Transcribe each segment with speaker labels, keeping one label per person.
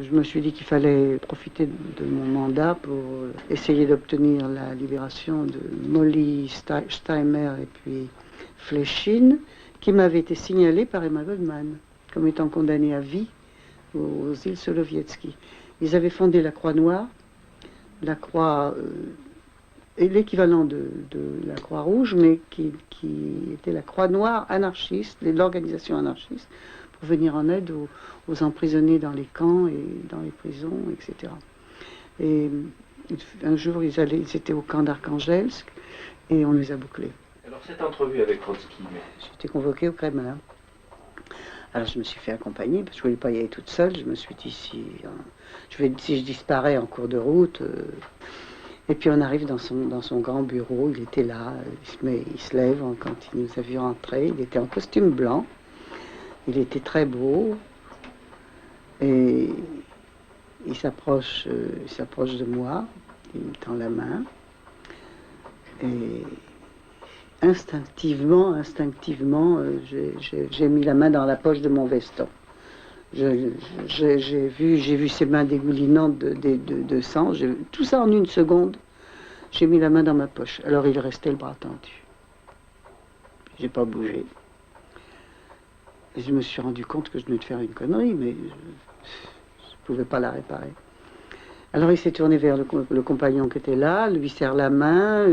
Speaker 1: Je me suis dit qu'il fallait profiter de mon mandat pour essayer d'obtenir la libération de Molly Steimer et puis Fléchine, qui m'avait été signalée par Emma Goldman comme étant condamnée à vie aux îles Solovietzky. Ils avaient fondé la Croix-Noire, la Croix est l'équivalent de la Croix-Rouge, mais qui était la Croix-Noire anarchiste, l'organisation anarchiste, pour venir en aide aux emprisonnés dans les camps et dans les prisons, etc. Et un jour, ils étaient au camp d'Arkhangelsk et on les a bouclés.
Speaker 2: Alors cette entrevue avec Trotsky,
Speaker 1: J'étais convoquée au Kremlin. Alors je me suis fait accompagner, parce que je ne voulais pas y aller toute seule. Je me suis dit, si je disparais en cours de route... Et puis on arrive dans son grand bureau, il était là, il se lève quand il nous a vu rentrer, il était en costume blanc, il était très beau, et il s'approche de moi, il me tend la main, et instinctivement, j'ai mis la main dans la poche de mon veston. J'ai vu ses mains dégoulinantes de sang, tout ça en une seconde. J'ai mis la main dans ma poche. Alors il restait le bras tendu. J'ai pas bougé. Et je me suis rendu compte que je venais de faire une connerie, mais je ne pouvais pas la réparer. Alors il s'est tourné vers le compagnon qui était là, lui serre la main,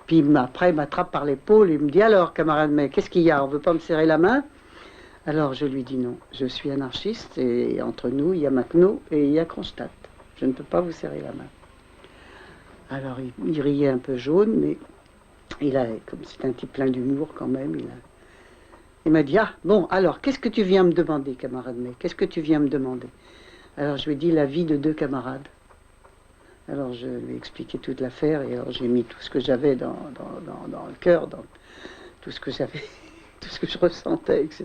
Speaker 1: puis après il m'attrape par l'épaule, il me dit « Alors, camarade, mais qu'est-ce qu'il y a? On ne veut pas me serrer la main ?» Alors je lui dis non, je suis anarchiste et entre nous il y a Makhno et il y a Kronstadt. Je ne peux pas vous serrer la main. Alors il riait un peu jaune, mais comme c'est un type plein d'humour quand même, il m'a dit « Ah, bon, alors, qu'est-ce que tu viens me demander, camarade May? Qu'est-ce que tu viens me demander ?» Alors je lui ai dit la vie de 2 camarades. Alors je lui ai expliqué toute l'affaire et alors j'ai mis tout ce que j'avais dans le cœur, dans tout ce que j'avais... tout ce que je ressentais, etc.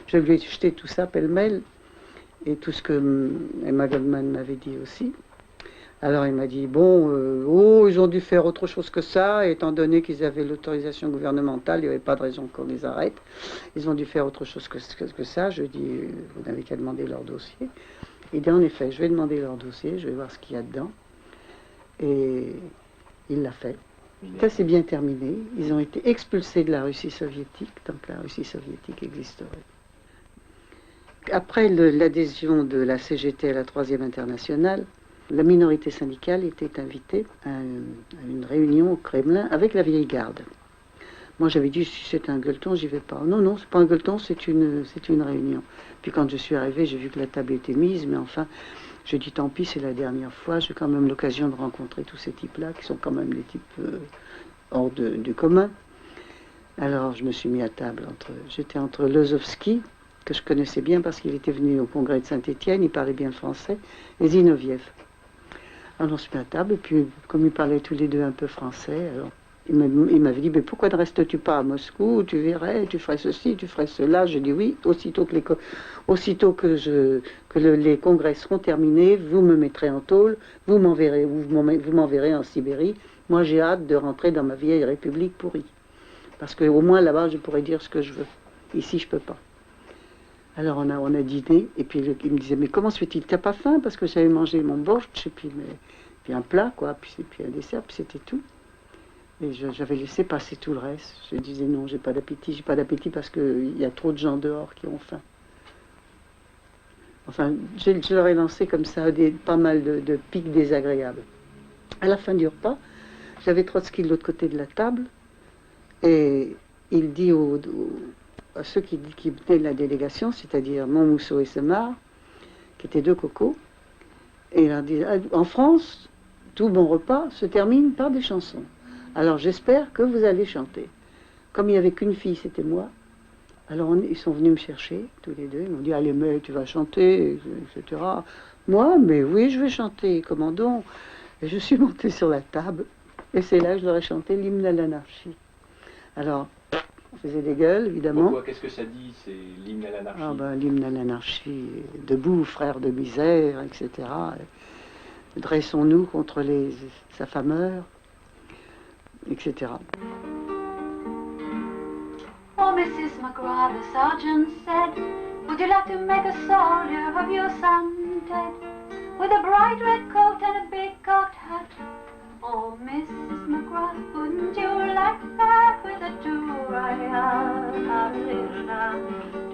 Speaker 1: Je lui ai jeté tout ça pêle-mêle, et tout ce que Emma Goldman m'avait dit aussi. Alors il m'a dit, bon, ils ont dû faire autre chose que ça, étant donné qu'ils avaient l'autorisation gouvernementale, il n'y avait pas de raison qu'on les arrête. Ils ont dû faire autre chose que ça. Je dis, vous n'avez qu'à demander leur dossier. Il dit, en effet, je vais demander leur dossier, je vais voir ce qu'il y a dedans. Et il l'a fait. Ça s'est bien terminé. Ils ont été expulsés de la Russie soviétique, donc la Russie soviétique existerait. Après l'adhésion de la CGT à la 3e internationale, la minorité syndicale était invitée à une réunion au Kremlin avec la vieille garde. Moi j'avais dit, si c'est un gueuleton, j'y vais pas. Non, non, c'est pas un gueuleton, c'est une réunion. Puis quand je suis arrivée, j'ai vu que la table était mise, mais enfin... J'ai dit, tant pis, c'est la dernière fois, j'ai quand même l'occasion de rencontrer tous ces types-là, qui sont quand même des types hors du commun. Alors, je me suis mis à table, j'étais entre Lozovski, que je connaissais bien parce qu'il était venu au congrès de Saint-Étienne, il parlait bien le français, et Zinoviev. Alors, on se met à table, et puis, comme ils parlaient tous les deux un peu français, alors, il m'avait dit, mais pourquoi ne restes-tu pas à Moscou? Tu verrais, tu ferais ceci, tu ferais cela. J'ai dit oui, aussitôt que les congrès seront terminés, vous me mettrez en tôle, vous m'enverrez en Sibérie. Moi, j'ai hâte de rentrer dans ma vieille république pourrie. Parce qu'au moins, là-bas, je pourrais dire ce que je veux. Ici, je peux pas. Alors, on a dîné, et puis il me disait, mais comment se fait-il? T'as pas faim? Parce que j'avais mangé mon borscht, et puis un plat, quoi, puis un dessert, puis c'était tout. Et j'avais laissé passer tout le reste. Je disais non, j'ai pas d'appétit parce qu'il y a trop de gens dehors qui ont faim. Enfin, je leur ai lancé comme ça pas mal de pics désagréables. À la fin du repas, j'avais Trotsky de l'autre côté de la table, et il dit à ceux qui venaient de la délégation, c'est-à-dire Montmousseau et Semard, qui étaient 2 cocos, et il leur dit, en France, tout bon repas se termine par des chansons. Alors j'espère que vous allez chanter. Comme il n'y avait qu'une fille, c'était moi. Alors ils sont venus me chercher, tous les deux. Ils m'ont dit, allez, mais tu vas chanter, etc. Moi, mais oui, je vais chanter, commandons. Et je suis montée sur la table. Et c'est là que je leur ai chanté l'hymne à l'anarchie. Alors, on faisait des gueules, évidemment.
Speaker 2: Pourquoi? Qu'est-ce que ça dit, c'est l'hymne à l'anarchie?
Speaker 1: Ah ben, l'hymne à l'anarchie, debout, frères de misère, etc. Dressons-nous contre les affameurs, etc.
Speaker 3: Oh, Mrs. McGrath, the sergeant said, would you like to make a soldier of your son? said, with a bright red coat and a big cocked hat. Oh, Mrs. McGrath, wouldn't you like that with a do-I-have a little now?